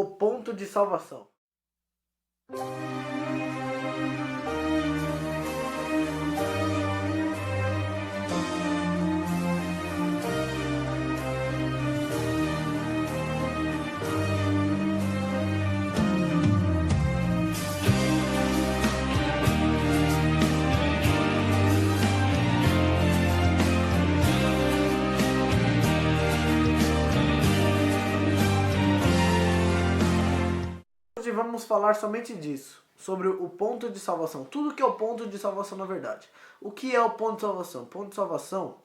o ponto de salvação. Hoje vamos falar somente disso, sobre o ponto de salvação. Tudo que é o ponto de salvação na verdade. O que é o ponto de salvação? O ponto de salvação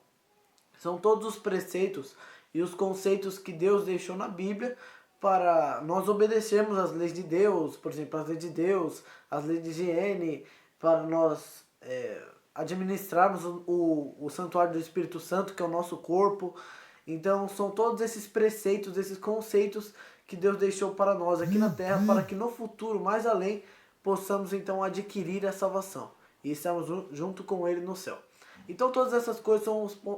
são todos os preceitos e os conceitos que Deus deixou na Bíblia para nós obedecermos às leis de Deus, por exemplo, as leis de Deus, as leis de higiene, para nós administrarmos o santuário do Espírito Santo, que é o nosso corpo. Então são todos esses preceitos, esses conceitos que Deus deixou para nós aqui na terra, para que no futuro, mais além, possamos então adquirir a salvação e estarmos junto com Ele no céu. Então todas essas coisas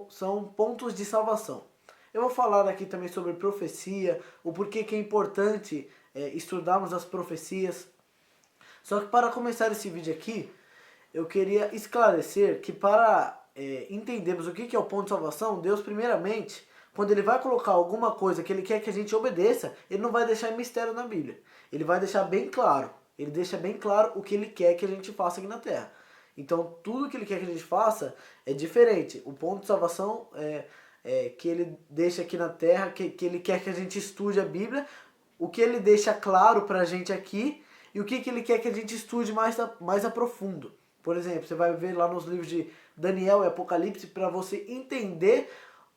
são pontos de salvação. Eu vou falar aqui também sobre profecia, o porquê que é importante estudarmos as profecias. Só que para começar esse vídeo aqui, eu queria esclarecer que para entendermos o que é o ponto de salvação, Deus primeiramente, quando Ele vai colocar alguma coisa que Ele quer que a gente obedeça, Ele não vai deixar em mistério na Bíblia. Ele vai deixar bem claro. Ele deixa bem claro o que Ele quer que a gente faça aqui na terra. Então tudo que Ele quer que a gente faça é diferente. O ponto de salvação que Ele deixa aqui na terra, que Ele quer que a gente estude a Bíblia, o que Ele deixa claro pra gente aqui e o que Ele quer que a gente estude mais a profundo. Por exemplo, você vai ver lá nos livros de Daniel e Apocalipse para você entender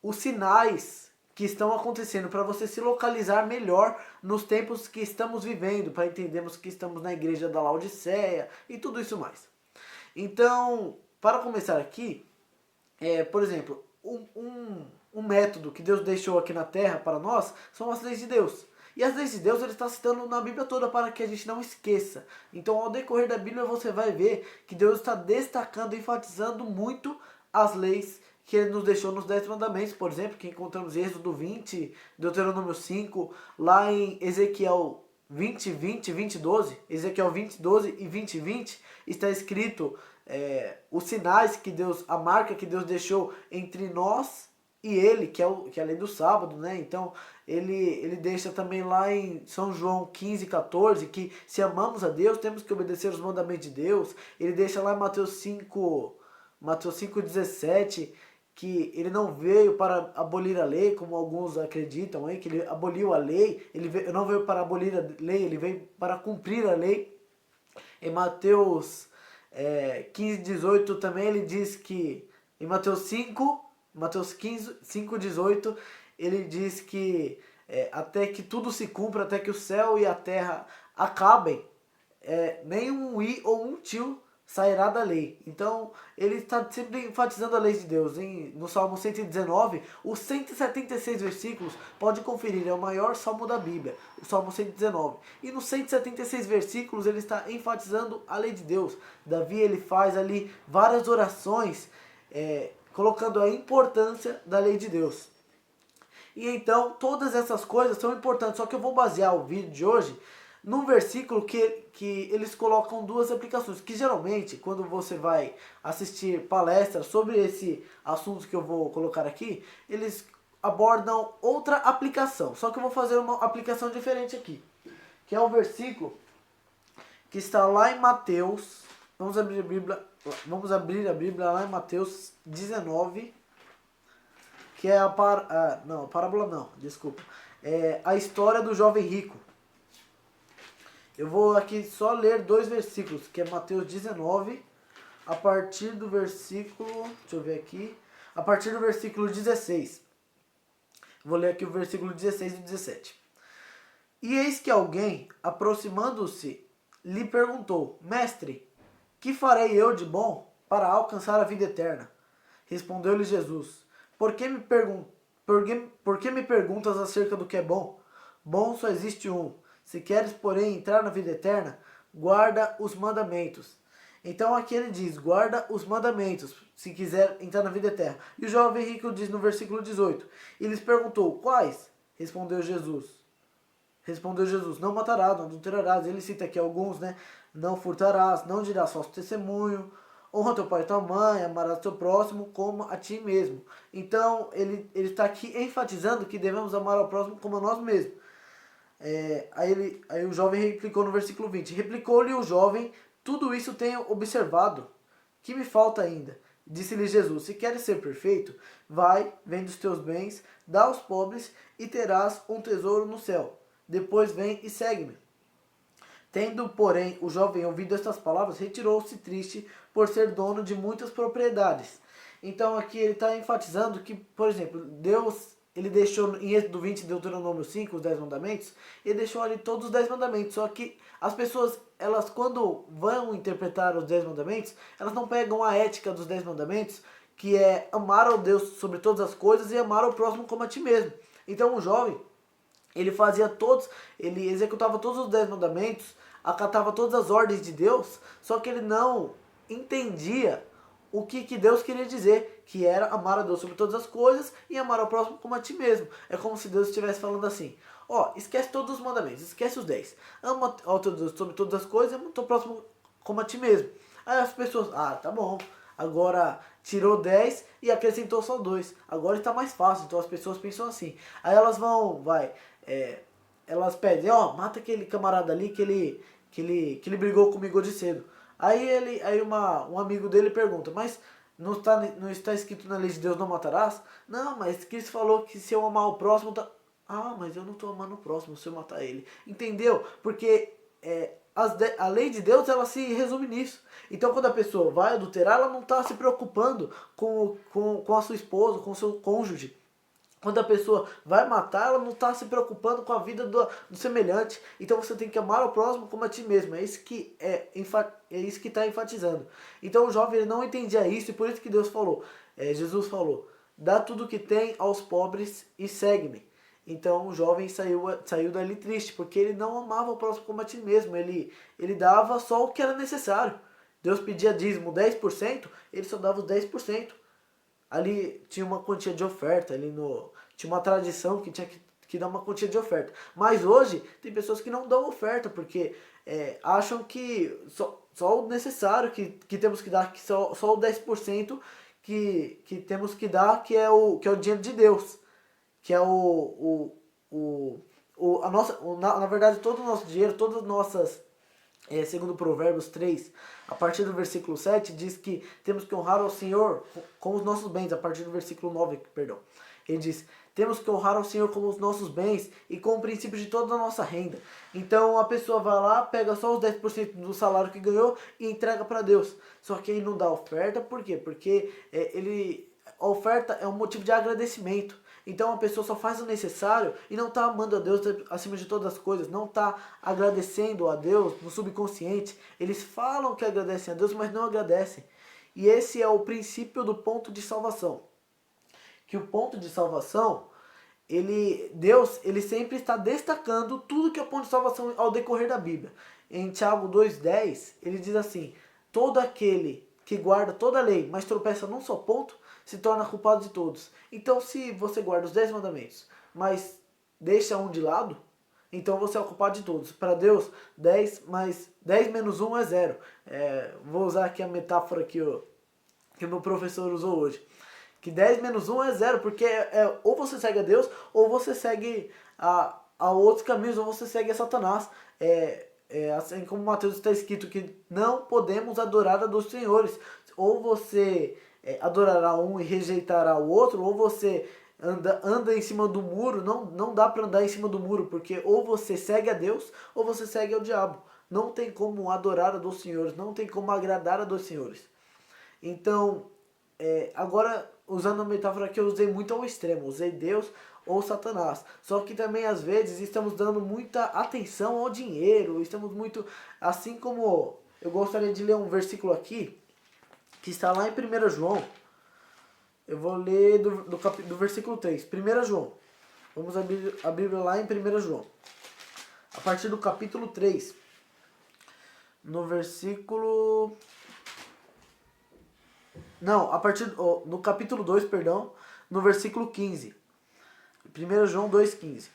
os sinais que estão acontecendo, para você se localizar melhor nos tempos que estamos vivendo, para entendermos que estamos na igreja da Laodiceia e tudo isso mais. Então, para começar aqui, por exemplo, um método que Deus deixou aqui na terra para nós são as leis de Deus. E as leis de Deus Ele está citando na Bíblia toda para que a gente não esqueça. Então ao decorrer da Bíblia você vai ver que Deus está destacando e enfatizando muito as leis que Ele nos deixou nos 10 mandamentos. Por exemplo, que encontramos em Êxodo 20, Deuteronômio 5, lá em Ezequiel 20, 20, 20, 12, Ezequiel 20, 12 e 20, 20, está escrito os sinais que Deus, a marca que Deus deixou entre nós e Ele, que é a lei do sábado, né? Então, ele deixa também lá em São João 15, 14, que se amamos a Deus, temos que obedecer os mandamentos de Deus. Ele deixa lá em Mateus 5, 17, que Ele não veio para abolir a lei, como alguns acreditam, que Ele aboliu a lei. Ele não veio para abolir a lei, Ele veio para cumprir a lei. Em Mateus 15, 18 também Ele diz que, em Mateus 15, 5, 18, Ele diz que até que tudo se cumpra, até que o céu e a terra acabem, nem um i ou um tio sairá da lei. Então, Ele está sempre enfatizando a lei de Deus. No Salmo 119, os 176 versículos, pode conferir, é o maior salmo da Bíblia, o Salmo 119. E nos 176 versículos, Ele está enfatizando a lei de Deus. Davi, ele faz ali várias orações, colocando a importância da lei de Deus. E então, todas essas coisas são importantes, só que eu vou basear o vídeo de hoje num versículo que eles colocam duas aplicações, que geralmente, quando você vai assistir palestras sobre esse assunto que eu vou colocar aqui, eles abordam outra aplicação, só que eu vou fazer uma aplicação diferente aqui, que é um versículo que está lá em Mateus. Vamos abrir a Bíblia lá em Mateus 19, que é a história do jovem rico. Eu vou aqui só ler dois versículos, que é Mateus 19, a partir do versículo, deixa eu ver aqui, a partir do versículo 16. Vou ler aqui o versículo 16 e 17. E eis que alguém, aproximando-se, lhe perguntou: Mestre, que farei eu de bom para alcançar a vida eterna? Respondeu-lhe Jesus: Por que me perguntas acerca do que é bom? Bom só existe um. Se queres, porém, entrar na vida eterna, guarda os mandamentos. Então aqui ele diz, guarda os mandamentos, se quiser entrar na vida eterna. E o jovem rico diz no versículo 18, e lhes perguntou, quais? Respondeu Jesus. Respondeu Jesus, não matarás, não adulterarás. Ele cita aqui alguns, né? Não furtarás, não dirás falso testemunho, honra teu pai e tua mãe, amarás teu próximo como a ti mesmo. Então, ele está aqui enfatizando que devemos amar ao próximo como a nós mesmos. Aí o jovem replicou no versículo 20. Replicou-lhe o jovem, tudo isso tenho observado. Que me falta ainda? Disse-lhe Jesus, se queres ser perfeito, vai, vende os teus bens, dá aos pobres e terás um tesouro no céu. Depois vem e segue-me. Tendo, porém, o jovem ouvido estas palavras, retirou-se triste por ser dono de muitas propriedades. Então aqui ele está enfatizando que, por exemplo, Deus, ele deixou em Êxodo 20, Deuteronômio 5, os 10 mandamentos, ele deixou ali todos os 10 mandamentos, só que as pessoas, elas quando vão interpretar os 10 mandamentos, elas não pegam a ética dos 10 mandamentos, que é amar ao Deus sobre todas as coisas e amar ao próximo como a ti mesmo. Então o jovem, ele executava todos os 10 mandamentos, acatava todas as ordens de Deus, só que ele não entendia o que Deus queria dizer, que era amar a Deus sobre todas as coisas e amar ao próximo como a ti mesmo. É como se Deus estivesse falando assim, esquece todos os mandamentos, esquece os 10. Ama ao teu Deus sobre todas as coisas e ama o teu próximo como a ti mesmo. Aí as pessoas, tá bom, agora tirou 10 e acrescentou só 2. Agora está mais fácil, então as pessoas pensam assim. Aí elas elas pedem, mata aquele camarada ali que ele brigou comigo de cedo. Aí um amigo dele pergunta, mas não está escrito na lei de Deus não matarás? Não, mas Cristo falou que se eu amar o próximo, mas eu não estou amando o próximo se eu matar ele. Entendeu? Porque a lei de Deus, ela se resume nisso. Então quando a pessoa vai adulterar, ela não está se preocupando com a sua esposa, com o seu cônjuge. Quando a pessoa vai matar, ela não está se preocupando com a vida do semelhante. Então você tem que amar o próximo como a ti mesmo. É isso que está enfatizando. Então o jovem ele não entendia isso e por isso que Deus falou. Jesus falou, dá tudo o que tem aos pobres e segue-me. Então o jovem saiu dali triste, porque ele não amava o próximo como a ti mesmo. Ele dava só o que era necessário. Deus pedia dízimo 10%, ele só dava os 10%. Ali tinha uma quantia de oferta, tinha uma tradição que tinha que dar uma quantia de oferta. Mas hoje tem pessoas que não dão oferta, porque acham que só o necessário que temos que dar, que só o 10% que temos que dar, que é o dinheiro de Deus. Que é na verdade todo o nosso dinheiro, todas as nossas, segundo Provérbios 3, a partir do versículo 7, diz que temos que honrar ao Senhor com os nossos bens, a partir do versículo 9, perdão. Ele diz, temos que honrar ao Senhor com os nossos bens e com o princípio de toda a nossa renda. Então a pessoa vai lá, pega só os 10% do salário que ganhou e entrega para Deus. Só que ele não dá oferta, por quê? Porque a oferta é um motivo de agradecimento. Então a pessoa só faz o necessário e não está amando a Deus acima de todas as coisas, não está agradecendo a Deus no subconsciente. Eles falam que agradecem a Deus, mas não agradecem. E esse é o princípio do ponto de salvação. Que o ponto de salvação, Deus sempre está destacando tudo que é ponto de salvação ao decorrer da Bíblia. Em Tiago 2,10, ele diz assim, todo aquele que guarda toda a lei, mas tropeça num só ponto, se torna culpado de todos. Então se você guarda os 10 mandamentos, mas deixa um de lado, então você é o culpado de todos. Para Deus, 10 menos 1 é 0. Vou usar aqui a metáfora que o meu professor usou hoje. Que 10 menos 1 é 0, porque ou você segue a Deus, ou você segue a outros caminhos, ou você segue a Satanás. Assim como Mateus está escrito que não podemos adorar a dois senhores. Ou você adorará um e rejeitará o outro, ou você anda em cima do muro. Não dá para andar em cima do muro, porque ou você segue a Deus, ou você segue ao diabo. Não tem como adorar a dois senhores, não tem como agradar a dois senhores. Então, agora, usando a metáfora que eu usei muito ao extremo, usei Deus ou Satanás. Só que também às vezes estamos dando muita atenção ao dinheiro, estamos muito, assim como eu gostaria de ler um versículo aqui, que está lá em 1 João. Eu vou ler do versículo 3, 1 João. Vamos abrir a Bíblia lá em 1 João. A partir do capítulo 3, no versículo... Não, no capítulo 2, perdão, no versículo 15. 1 João 2,15.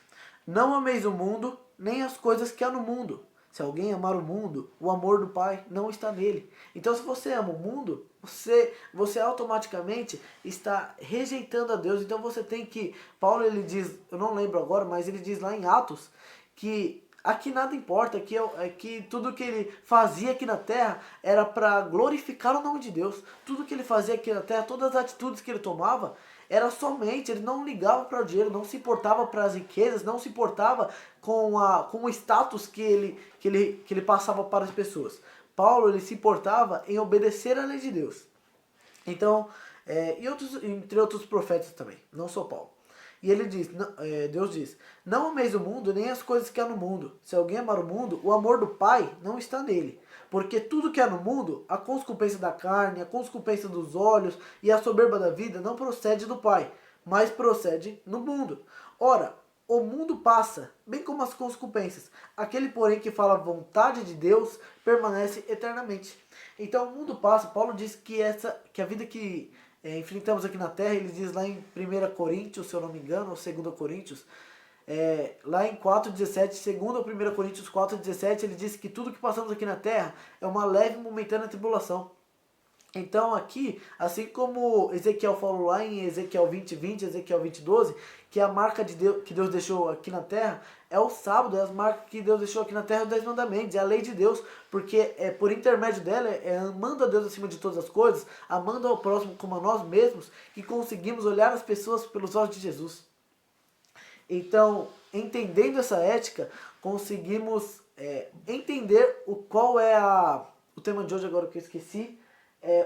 Não ameis o mundo, nem as coisas que há no mundo. Se alguém amar o mundo, o amor do Pai não está nele. Então, se você ama o mundo, você automaticamente está rejeitando a Deus. Então, você tem que... Paulo, ele diz, eu não lembro agora, mas ele diz lá em Atos, que aqui nada importa, que tudo que ele fazia aqui na terra era para glorificar o nome de Deus. Tudo que ele fazia aqui na terra, todas as atitudes que ele tomava, era somente, ele não ligava para o dinheiro, não se importava para as riquezas, não se importava com o status que ele passava para as pessoas. Paulo, ele se importava em obedecer à lei de Deus. Então, entre outros profetas também, não só Paulo. E ele diz, Deus diz, não ameis o mundo nem as coisas que há no mundo. Se alguém amar o mundo, o amor do Pai não está nele. Porque tudo que há no mundo, a concupiscência da carne, a concupiscência dos olhos e a soberba da vida não procede do Pai, mas procede no mundo. Ora, o mundo passa, bem como as concupiscências. Aquele, porém, que fala a vontade de Deus permanece eternamente. Então o mundo passa. Paulo diz que a vida que enfrentamos aqui na terra, ele diz lá em 1 Coríntios, se eu não me engano, ou 2 Coríntios, lá em 4,17, segundo ou 1 Coríntios 4,17, ele diz que tudo que passamos aqui na terra é uma leve e momentânea tribulação. Então aqui, assim como Ezequiel falou lá em Ezequiel 20:20, Ezequiel 20:12, que a marca de Deus, que Deus deixou aqui na terra é o sábado, é as marcas que Deus deixou aqui na terra, os 10 mandamentos, é a lei de Deus, porque por intermédio dela, amando a Deus acima de todas as coisas, amando ao próximo como a nós mesmos, que conseguimos olhar as pessoas pelos olhos de Jesus. Então, entendendo essa ética, conseguimos entender qual é o tema de hoje, agora que eu esqueci,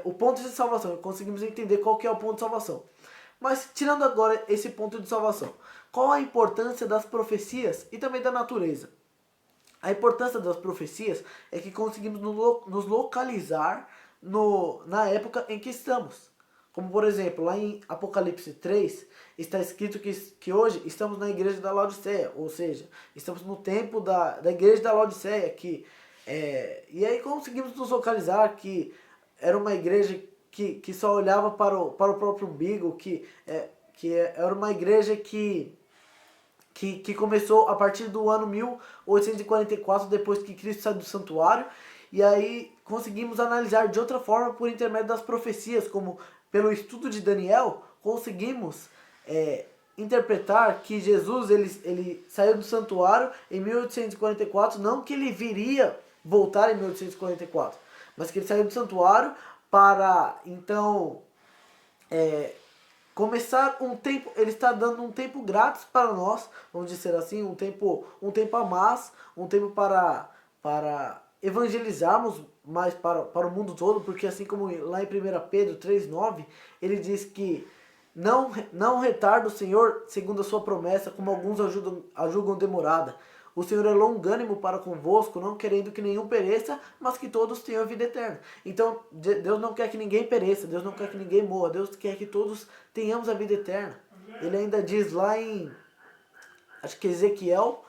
o ponto de salvação. Conseguimos entender qual que é o ponto de salvação. Mas, tirando agora esse ponto de salvação, qual a importância das profecias e também da natureza? A importância das profecias é que conseguimos nos localizar na época em que estamos. Como, por exemplo, lá em Apocalipse 3, está escrito que hoje estamos na igreja da Laodiceia, ou seja, estamos no tempo da igreja da Laodiceia, e aí conseguimos nos localizar que era uma igreja que só olhava para o próprio umbigo, que era uma igreja que começou a partir do ano 1844, depois que Cristo saiu do santuário, e aí conseguimos analisar de outra forma por intermédio das profecias, como pelo estudo de Daniel, conseguimos interpretar que Jesus ele saiu do santuário em 1844, não que ele viria voltar em 1844, mas que ele saiu do santuário para, então, começar um tempo, ele está dando um tempo grátis para nós, vamos dizer assim, um tempo a mais, um tempo para evangelizarmos mais para o mundo todo, porque assim como lá em 1 Pedro 3,9, ele diz que não retarda o Senhor segundo a sua promessa, como alguns julgam demorada. O Senhor é longânimo para convosco, não querendo que nenhum pereça, mas que todos tenham a vida eterna. Então, Deus não quer que ninguém pereça, Deus não quer que ninguém morra, Deus quer que todos tenhamos a vida eterna. Ele ainda diz lá em, acho que Ezequiel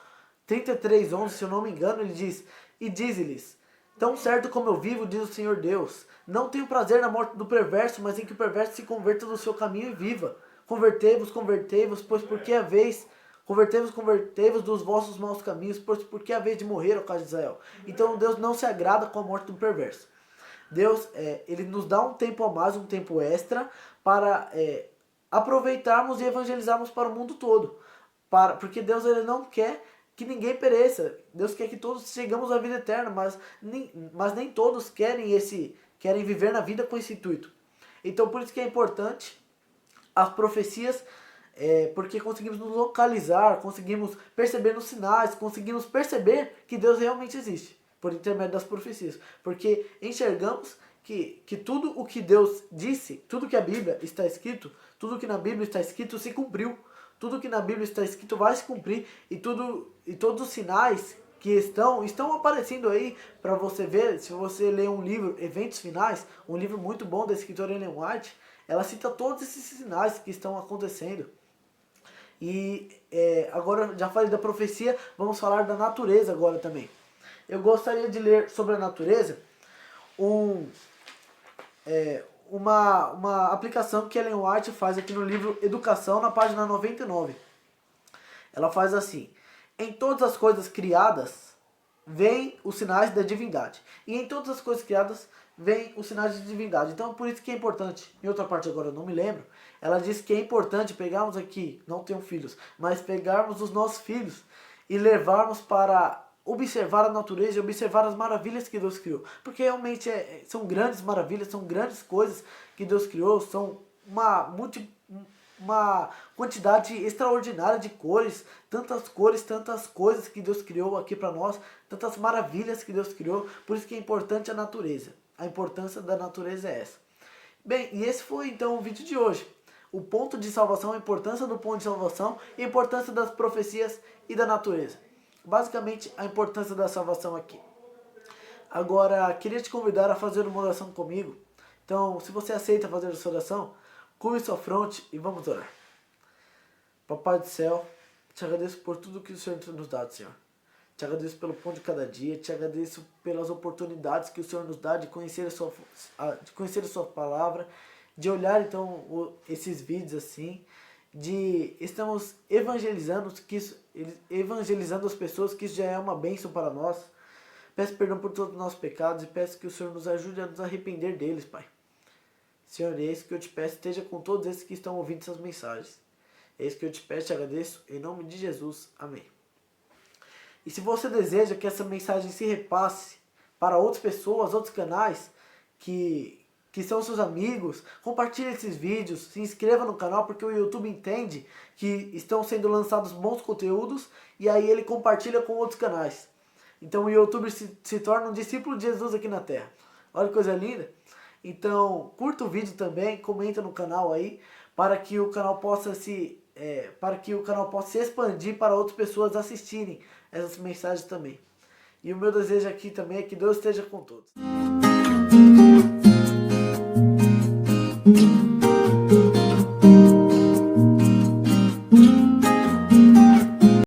33:11, se eu não me engano, ele diz, e diz-lhes, tão certo como eu vivo, diz o Senhor Deus, não tenho prazer na morte do perverso, mas em que o perverso se converta do seu caminho e viva. Convertei-vos, pois porque a vez... Convertei-vos dos vossos maus caminhos, porque é a vez de morrer, ó casa de Israel. Então Deus não se agrada com a morte do perverso. Deus, ele nos dá um tempo a mais, um tempo extra, para aproveitarmos e evangelizarmos para o mundo todo. Porque Deus, ele não quer que ninguém pereça. Deus quer que todos chegamos à vida eterna, mas nem todos querem viver na vida com esse intuito. Então por isso que é importante as profecias, porque conseguimos nos localizar, conseguimos perceber nos sinais, conseguimos perceber que Deus realmente existe, por intermédio das profecias. Porque enxergamos que tudo o que Deus disse, tudo que a Bíblia está escrito, tudo que na Bíblia está escrito se cumpriu. Tudo que na Bíblia está escrito vai se cumprir, e todos os sinais que estão aparecendo aí para você ver. Se você ler um livro, Eventos Finais, um livro muito bom da escritora Ellen White, ela cita todos esses sinais que estão acontecendo. E agora já falei da profecia, vamos falar da natureza agora também. Eu gostaria de ler sobre a natureza uma aplicação que Ellen White faz aqui no livro Educação, na página 99. Ela faz assim: Em todas as coisas criadas, vem os sinais da divindade. E em todas as coisas criadas, vem os sinais de divindade. Então, por isso que é importante. Em outra parte agora eu não me lembro. Ela diz que é importante pegarmos aqui, não tenho filhos, mas pegarmos os nossos filhos e levarmos para observar a natureza e observar as maravilhas que Deus criou. Porque realmente são grandes maravilhas, são grandes coisas que Deus criou, são uma quantidade extraordinária de cores, tantas coisas que Deus criou aqui para nós, tantas maravilhas que Deus criou. Por isso que é importante a natureza. A importância da natureza é essa. Bem, e esse foi então o vídeo de hoje. O ponto de salvação, a importância do ponto de salvação e a importância das profecias e da natureza. Basicamente, a importância da salvação aqui. Agora, queria te convidar a fazer uma oração comigo. Então, se você aceita fazer essa oração, curve sua fronte e vamos orar. Papai do céu, te agradeço por tudo que o Senhor tem nos dado, Senhor. Te agradeço pelo pão de cada dia, te agradeço pelas oportunidades que o Senhor nos dá de conhecer a sua palavra, de olhar então esses vídeos assim, de estamos evangelizando as pessoas, que isso já é uma bênção para nós. Peço perdão por todos os nossos pecados e peço que o Senhor nos ajude a nos arrepender deles, Pai. Senhor, é isso que eu te peço, esteja com todos esses que estão ouvindo essas mensagens. É isso que eu te peço e te agradeço, em nome de Jesus. Amém. E se você deseja que essa mensagem se repasse para outras pessoas, outros canais que são seus amigos, compartilhe esses vídeos, se inscreva no canal, porque o YouTube entende que estão sendo lançados bons conteúdos e aí ele compartilha com outros canais. Então o YouTube se torna um discípulo de Jesus aqui na Terra. Olha que coisa linda. Então curta o vídeo também, comenta no canal aí, para que o canal possa se expandir para outras pessoas assistirem essas mensagens também. E o meu desejo aqui também é que Deus esteja com todos.